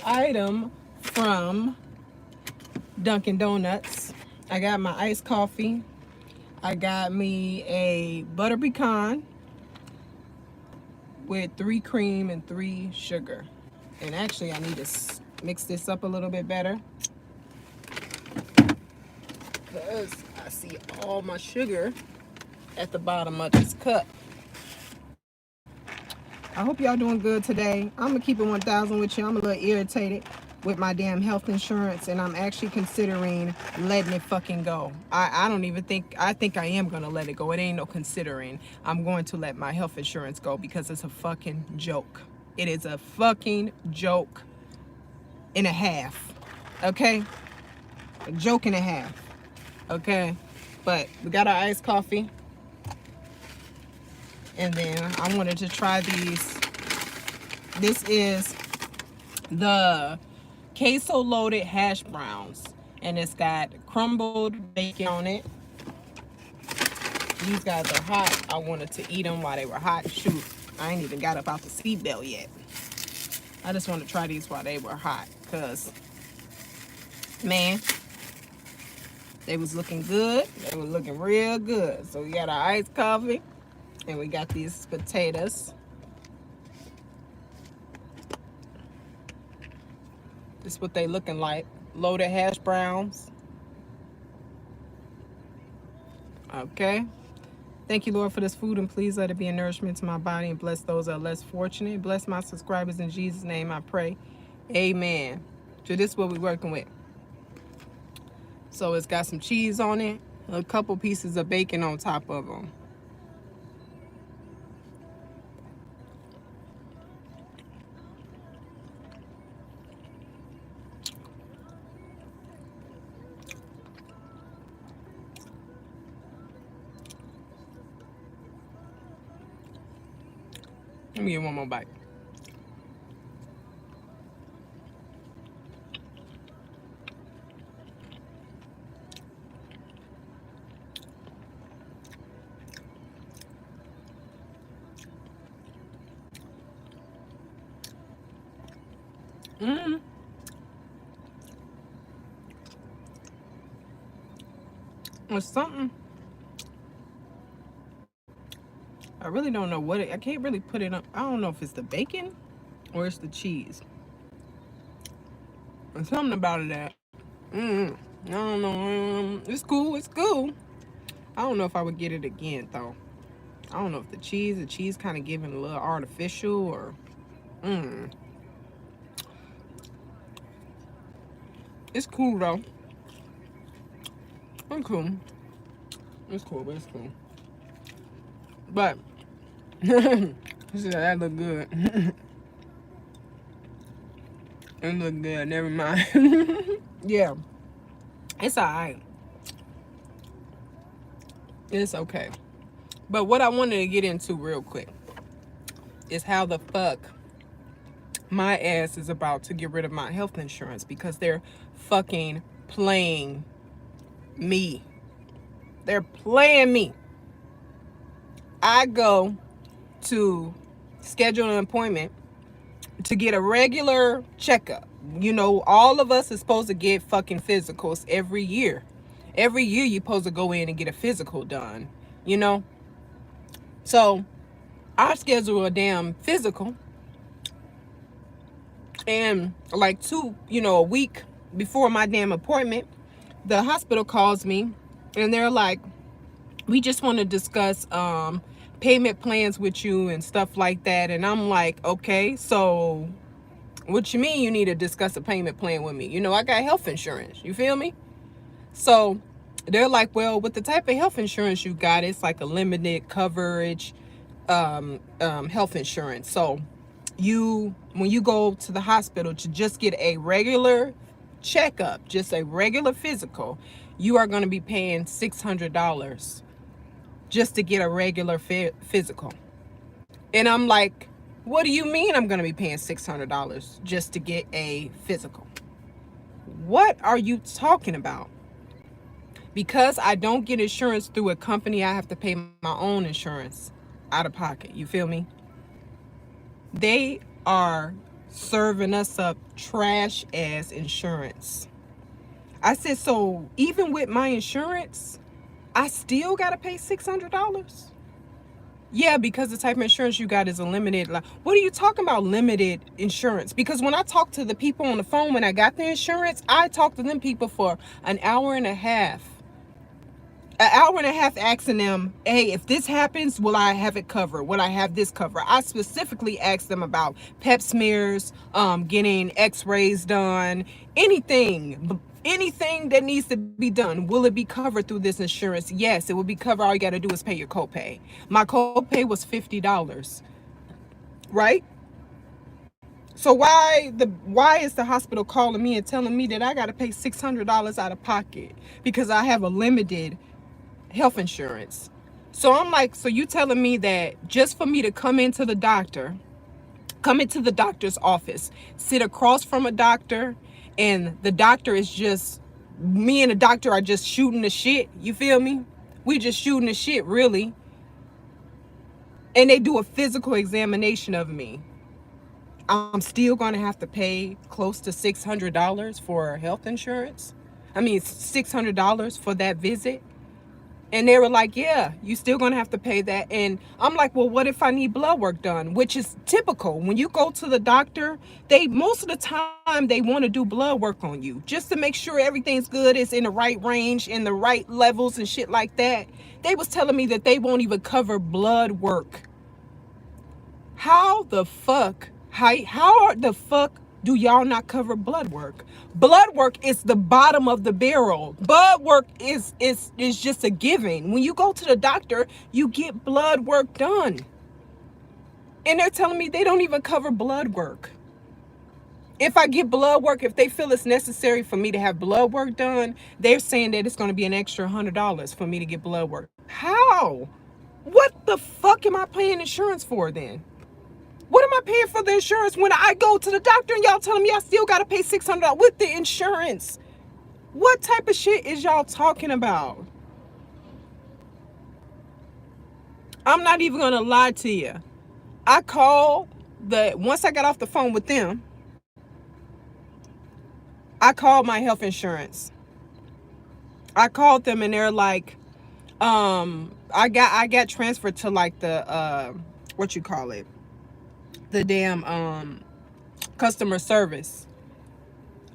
item from Dunkin' Donuts. I got my iced coffee. I got me a butter pecan with 3 cream and 3 sugar. And actually, I need to mix this up a little bit better because I see all my sugar at the bottom of this cup. I hope y'all doing good today. I'm gonna keep it 1,000 with you. I'm a little irritated with my damn health insurance, and I'm actually considering letting it fucking go. I don't even think, I think I am gonna let it go. It ain't no considering. I'm going to let my health insurance go because it's a fucking joke. It is a fucking joke and a half. Okay? A joke and a half. Okay? But we got our iced coffee. And then I wanted to try these. This is the queso loaded hash browns, and it's got crumbled bacon on it. These guys are hot. I wanted to eat them while they were hot. Shoot, I ain't even got up out the seatbelt yet. I just want to try these while they were hot, because man, they was looking good. They were looking real good. So we got our iced coffee, and we got these potatoes. This is what they looking like. Loaded hash browns. Okay. Thank you, Lord, for this food, and please let it be a nourishment to my body and bless those that are less fortunate. Bless my subscribers in Jesus' name, I pray. Amen. So this is what we're working with. So it's got some cheese on it, a couple pieces of bacon on top of them. Let me get one more bite. It's something. I really don't know what it, I can't really put it up. I don't know if it's the bacon or it's the cheese. There's something about it that, I don't know. It's cool. It's cool. I don't know if I would get it again, though. I don't know if the cheese kind of giving a little artificial or, It's cool, though. It's cool. It's cool, but it's cool. But, that look good. It look good. Never mind. Yeah. It's alright. It's okay. But what I wanted to get into real quick is how the fuck my ass is about to get rid of my health insurance because they're fucking playing me. They're playing me. I go to schedule an appointment to get a regular checkup. You know, all of us are supposed to get fucking physicals every year. Every year you're supposed to go in and get a physical done, you know? So I schedule a damn physical, and like a week before my damn appointment, the hospital calls me and they're like, we just want to discuss payment plans with you and stuff like that. And I'm like, okay, so what you mean you need to discuss a payment plan with me? You know, I got health insurance. You feel me? So they're like, well, with the type of health insurance you got, it's like a limited coverage health insurance. So when you go to the hospital to just get a regular checkup, just a regular physical, you are going to be paying $600 just to get a regular physical. And I'm like, what do you mean I'm going to be paying $600 just to get a physical? What are you talking about? Because I don't get insurance through a company, I have to pay my own insurance out of pocket. You feel me? They are serving us up trash ass insurance. I said, so even with my insurance, I still gotta pay $600? Yeah, because the type of insurance you got is a limited. Like, what are you talking about, limited insurance? Because when I talked to the people on the phone when I got the insurance, I talked to them people for an hour and a half. An hour and a half asking them, hey, if this happens, will I have it covered? Will I have this covered? I specifically asked them about pep smears, getting x-rays done, anything that needs to be done. Will it be covered through this insurance? Yes, it will be covered. All you got to do is pay your copay. My copay was $50, right? So why is the hospital calling me and telling me that I got to pay $600 out of pocket because I have a limited health insurance? So I'm like, so you telling me that just for me to come into the doctor's office, sit across from a doctor, and the doctor is just, me and the doctor are just shooting the shit, you feel me? We just shooting the shit, really. And they do a physical examination of me. I'm still gonna have to pay close to $600 for health insurance. I mean, $600 for that visit. And they were like, yeah, you still gonna have to pay that. And I'm like, well, what if I need blood work done? Which is typical. When you go to the doctor, most of the time they want to do blood work on you just to make sure everything's good, it's in the right range, in the right levels and shit like that. They was telling me that they won't even cover blood work. How the fuck do y'all not cover blood work? Blood work is the bottom of the barrel. Blood work is just a given. When you go to the doctor, you get blood work done. And they're telling me they don't even cover blood work. If I get blood work, if they feel it's necessary for me to have blood work done, they're saying that it's going to be an extra $100 for me to get blood work. How? What the fuck am I paying insurance for then? What am I paying for the insurance when I go to the doctor and y'all telling me I still got to pay $600 with the insurance? What type of shit is y'all talking about? I'm not even going to lie to you. Once I got off the phone with them, I called my health insurance. I called them and they're like, I got transferred to like the, what you call it? The damn customer service.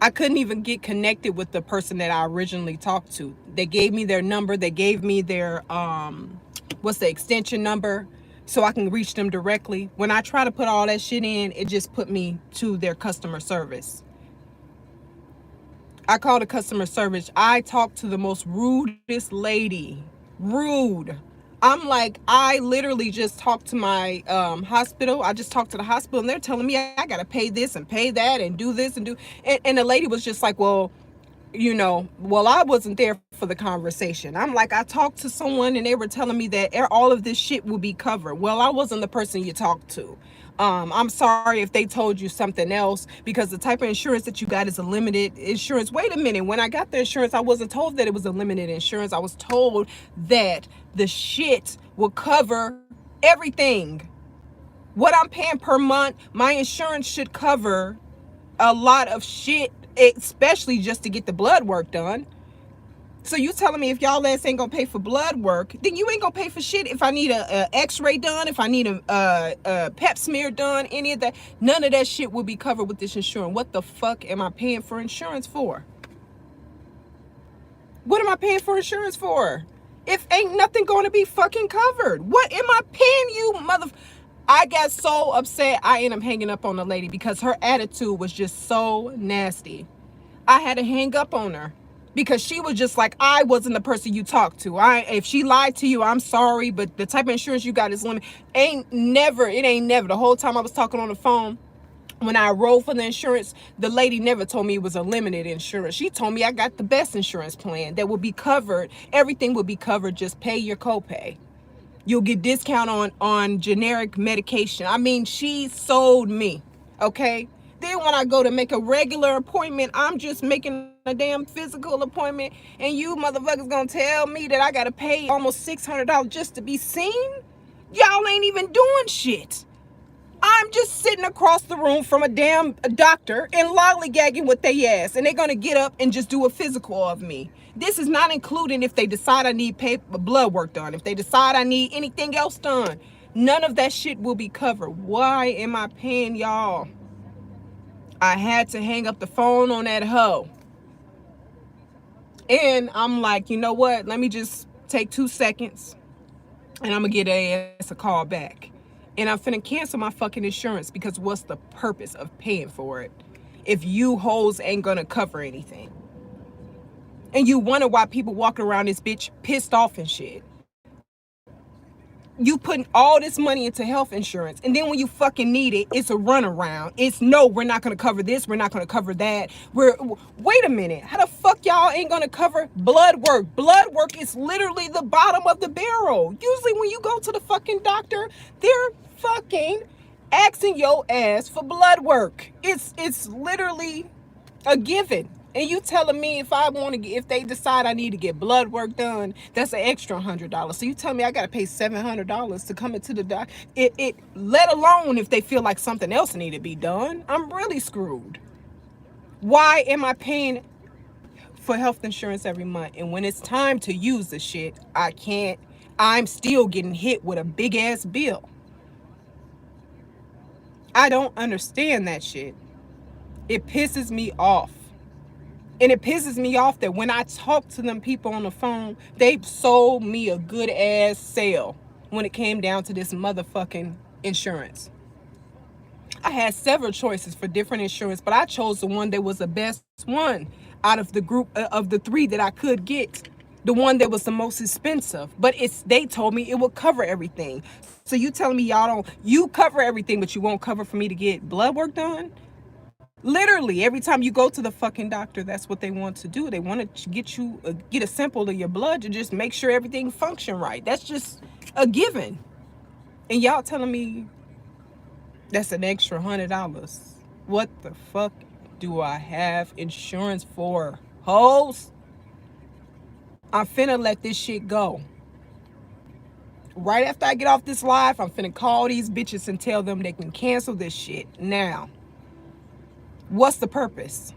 I couldn't even get connected with the person that I originally talked to. They gave me their number, they gave me their what's the extension number so I can reach them directly. When I try to put all that shit in, it just put me to their customer service. I called the customer service. I talked to the most rudest lady. Rude. I'm like, I literally just talked to my hospital. I just talked to the hospital and they're telling me I got to pay this and pay that and do this and do. And the lady was just like, well, I wasn't there for the conversation. I'm like, I talked to someone and they were telling me that all of this shit will be covered. Well, I wasn't the person you talked to. I'm sorry if they told you something else because the type of insurance that you got is a limited insurance. Wait a minute. When I got the insurance, I wasn't told that it was a limited insurance. I was told that the shit will cover everything. What I'm paying per month, my insurance should cover a lot of shit, especially just to get the blood work done. So you telling me if y'all ass ain't gonna pay for blood work, then you ain't gonna pay for shit. If I need a x-ray done, if I need a pep smear done, any of that, none of that shit will be covered with this insurance. What the fuck am I paying for insurance for? What am I paying for insurance for? If ain't nothing gonna be fucking covered. What am I paying you, mother? I got so upset, I ended up hanging up on the lady because her attitude was just so nasty. I had to hang up on her. Because she was just like, I wasn't the person you talked to. If she lied to you, I'm sorry, but the type of insurance you got is limited. It ain't never. The whole time I was talking on the phone, when I enrolled for the insurance, the lady never told me it was a limited insurance. She told me I got the best insurance plan that will be covered. Everything will be covered. Just pay your copay. You'll get discount on generic medication. I mean, she sold me, okay? Then when I go to make a regular appointment, I'm just making a damn physical appointment, and you motherfuckers gonna tell me that I gotta pay almost $600 just to be seen? Y'all ain't even doing shit. I'm just sitting across the room from a damn doctor and lollygagging with they ass, and they're gonna get up and just do a physical of me. This is not including if they decide I need blood work done, if they decide I need anything else done. None of that shit will be covered. Why am I paying y'all? I had to hang up the phone on that hoe. And I'm like, you know what? Let me just take 2 seconds and I'm gonna get a call back. And I'm finna cancel my fucking insurance, because what's the purpose of paying for it if you hoes ain't gonna cover anything? And you wonder why people walking around this bitch pissed off and shit. You putting all this money into health insurance, and then when you fucking need it, it's a runaround. It's no, we're not gonna cover this, we're not gonna cover that. Wait a minute, how the fuck y'all ain't gonna cover blood work? Blood work is literally the bottom of the barrel. Usually when you go to the fucking doctor, they're fucking asking your ass for blood work. It's literally a given. And you telling me if they decide I need to get blood work done, that's an extra $100. So you tell me I gotta pay $700 to come into the doc. Let alone if they feel like something else need to be done. I'm really screwed. Why am I paying for health insurance every month? And when it's time to use the shit, I can't. I'm still getting hit with a big ass bill. I don't understand that shit. It pisses me off. And it pisses me off that when I talk to them people on the phone, they sold me a good ass sale when it came down to this motherfucking insurance. I had several choices for different insurance, but I chose the one that was the best one out of the group of the 3 that I could get. The one that was the most expensive, but they told me it would cover everything. So you telling me you cover everything, but you won't cover for me to get blood work done? Literally, every time you go to the fucking doctor, that's what they want to do. They want to get a sample of your blood to just make sure everything function right. That's just a given. And y'all telling me that's an extra $100. What the fuck do I have insurance for, hoes? I'm finna let this shit go. Right after I get off this live, I'm finna call these bitches and tell them they can cancel this shit now. What's the purpose?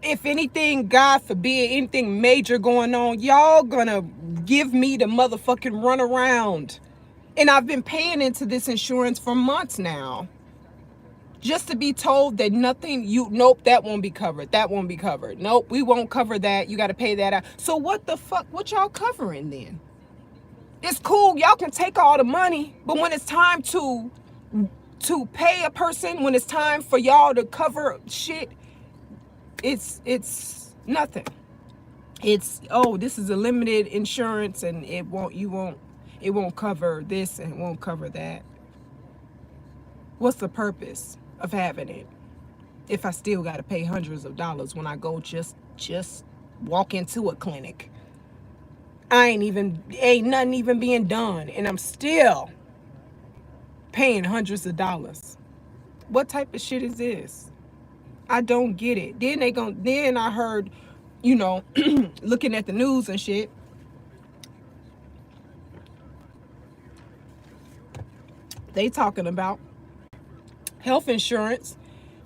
If anything, God forbid, anything major going on, y'all gonna give me the motherfucking runaround. And I've been paying into this insurance for months now. Just to be told that nope, that won't be covered. That won't be covered. Nope, we won't cover that. You gotta pay that out. So what the fuck, what y'all covering then? It's cool, y'all can take all the money, but when it's time to pay a person, when it's time for y'all to cover shit, it's nothing. It's, oh, this is a limited insurance and it won't cover this and it won't cover that. What's the purpose of having it if I still got to pay hundreds of dollars when I go just walk into a clinic? Ain't nothing even being done, and I'm still paying hundreds of dollars. What type of shit is this? I don't get it. Then I heard, looking at the news and shit, they talking about health insurance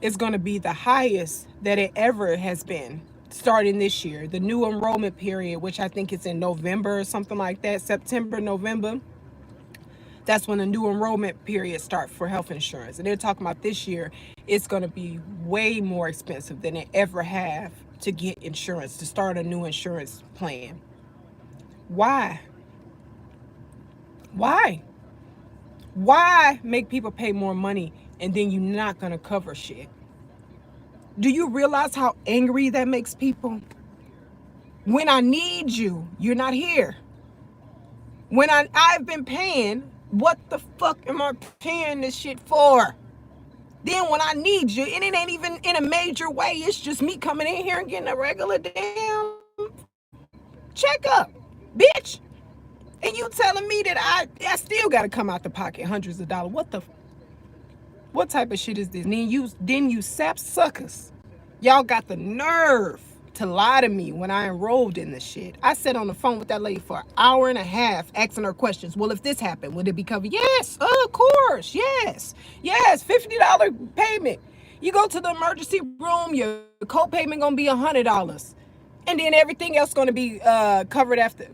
is going to be the highest that it ever has been starting this year. The new enrollment period, which I think is in November or something like that, September, November. That's when the new enrollment period starts for health insurance. And they're talking about this year, it's going to be way more expensive than it ever have to get insurance, to start a new insurance plan. Why? Why make people pay more money and then you're not going to cover shit? Do you realize how angry that makes people? When I need you, you're not here. When I've been paying, what the fuck am I paying this shit for? Then when I need you, and it ain't even in a major way, it's just me coming in here and getting a regular damn checkup, bitch. And you telling me that I still got to come out the pocket hundreds of dollars. What type of shit is this? Then you sap suckers. Y'all got the nerve to lie to me when I enrolled in this shit. I sat on the phone with that lady for an hour and a half asking her questions. Well, if this happened, would it be covered? Yes, of course. Yes. Yes. $50 payment. You go to the emergency room, your co-payment gonna be $100. And then everything else gonna be covered after.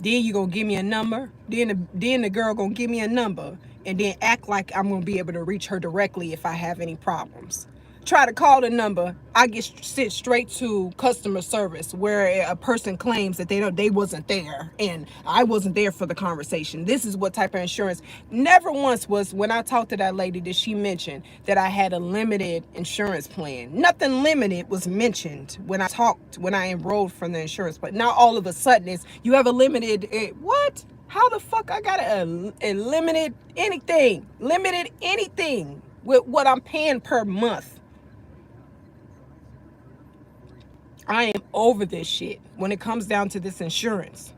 Then you gonna give me a number. Then the girl gonna give me a number and then act like I'm gonna be able to reach her directly if I have any problems. Try to call the number, I get sent straight to customer service where a person claims that they wasn't there and I wasn't there for the conversation. This is what type of insurance. Never once was when I talked to that lady did she mention that I had a limited insurance plan. Nothing limited was mentioned when I enrolled from the insurance plan. Now all of a sudden it's you have a limited what? How the fuck I got a limited anything with what I'm paying per month? I am over this shit when it comes down to this insurance.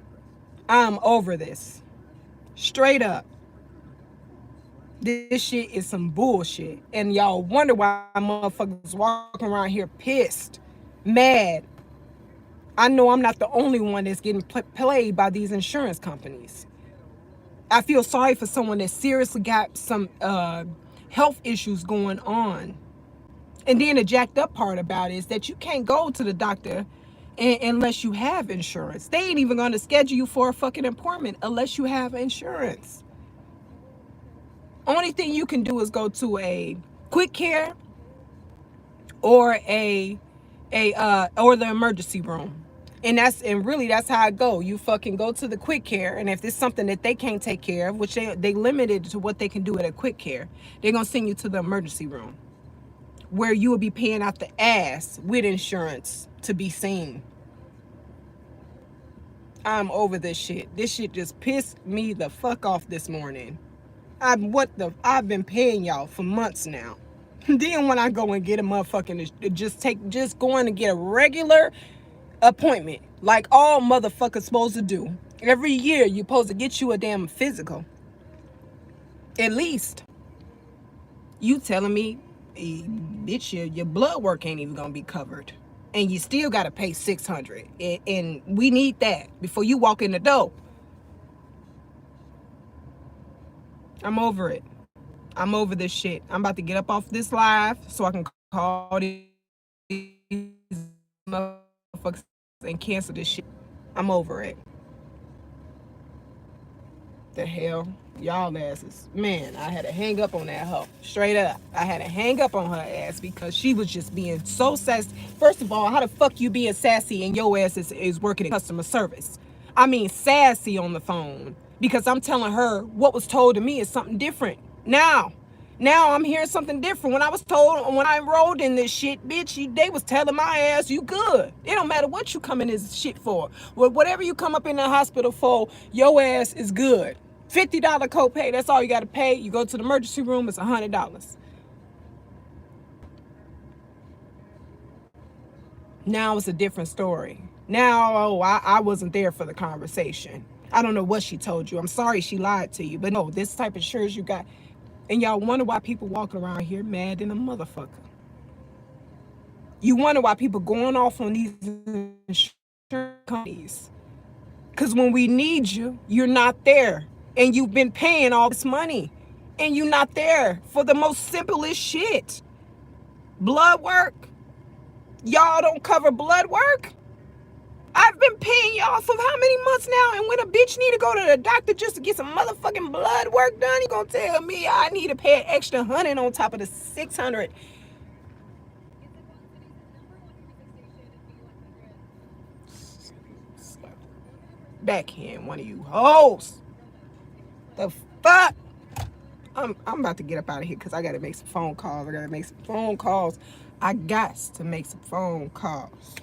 I'm over this. Straight up. This shit is some bullshit. And y'all wonder why motherfuckers walking around here pissed, mad. I know I'm not the only one that's getting played by these insurance companies. I feel sorry for someone that seriously got some health issues going on. And then the jacked up part about it is that you can't go to the doctor unless you have insurance. They ain't even going to schedule you for a fucking appointment unless you have insurance. Only thing you can do is go to a quick care or or the emergency room. And really that's how it go. You fucking go to the quick care, and if it's something that they can't take care of, which they limited to what they can do at a quick care, they're going to send you to the emergency room, where you will be paying out the ass with insurance to be seen. I'm over this shit. This shit just pissed me the fuck off this morning. I've been paying y'all for months now. Then when I go and get a motherfucking just going to get a regular appointment like all motherfuckers supposed to do. Every year you're supposed to get you a damn physical. At least. You telling me bitch, your blood work ain't even gonna be covered, and you still gotta pay $600, and we need that before you walk in the door. I'm over it. I'm over this shit. I'm about to get up off this live so I can call these motherfuckers and cancel this shit. I'm over it. The hell, y'all asses, man. I had to hang up on that hoe, straight up. I had to hang up on her ass because she was just being so sassy. First of all, how the fuck you being sassy and your ass is working in customer service? I mean sassy on the phone, because I'm telling her what was told to me is something different. Now I'm hearing something different. When I enrolled in this shit, bitch, they was telling my ass you good. It don't matter what you come in this shit for. Whatever you come up in the hospital for, your ass is good. $50 copay, that's all you got to pay. You go to the emergency room, it's $100. Now it's a different story. Now, I wasn't there for the conversation. I don't know what she told you. I'm sorry she lied to you. But no, this type of insurance you got. And y'all wonder why people walking around here mad than a motherfucker. You wonder why people going off on these insurance companies. Because when we need you, you're not there. And you've been paying all this money. And you're not there for the most simplest shit. Blood work. Y'all don't cover blood work. I've been paying y'all for how many months now? And when a bitch need to go to the doctor just to get some motherfucking blood work done, you gonna tell me I need to pay an extra $100 on top of the $600. Backhand one of you hoes. The fuck? I'm about to get up out of here because I gotta make some phone calls. I got to make some phone calls.